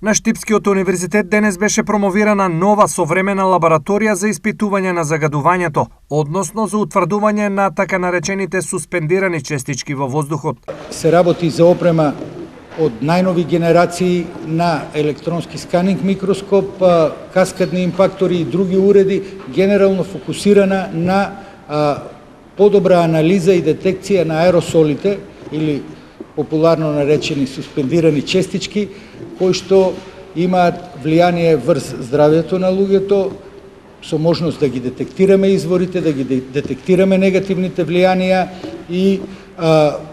На Штипскиот универзитет денес беше промовирана нова современа лабораторија за испитување на загадувањето, односно за утврдување на така наречените суспендирани честички во воздухот. Се работи за опрема од најнови генерации на електронски сканинг микроскоп, каскадни импактори и други уреди, генерално фокусирана на подобра анализа и детекција на аеросолите или популарно наречени суспендирани честички, кои што имаат влијание врз здравјето на луѓето, со можност да ги детектираме изворите, да ги детектираме негативните влијанија и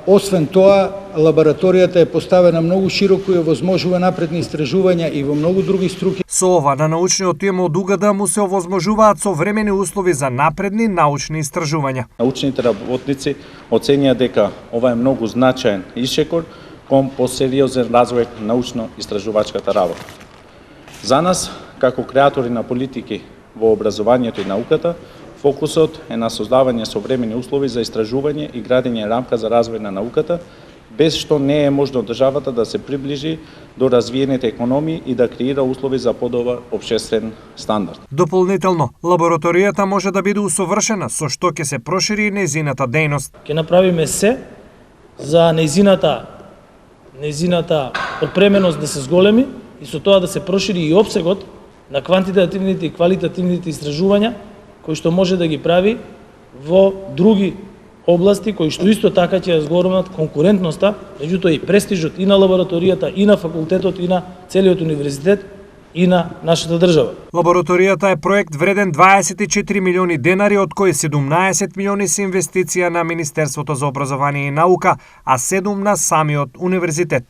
освен тоа, лабораторијата е поставена многу широко и овозможува напредни истражувања и во многу други струки. Со ова на научниот тим од УГД му се овозможуваат современи услови за напредни научни истражувања. Научните работници оценија дека ова е многу значаен исчекор кон посериозен развој на научно-истражувачката работа. За нас, како креатори на политики во образованието и науката, фокусот е на создавање современи услови за истражување и градење рамка за развој на науката, без што не е можно државата да се приближи до развиените економии и да креира услови за подобар општествен стандард. Дополнително, лабораторијата може да биде усовршена, со што ќе се прошири нејзината дејност. Ќе направиме се за нејзината опременост да се зголеми и со тоа да се прошири и опсегот на квантитативните и квалитативните истражувања, кои што може да ги прави во други области, кои што исто така ќе зголемат конкурентноста, меѓутоа и престижот и на лабораторијата, и на факултетот, и на целиот универзитет, и на нашата држава. Лабораторијата е проект вреден 24 милиони денари, од кои 17 милиони се инвестиција на Министерството за образование и наука, а 7 на самиот универзитет.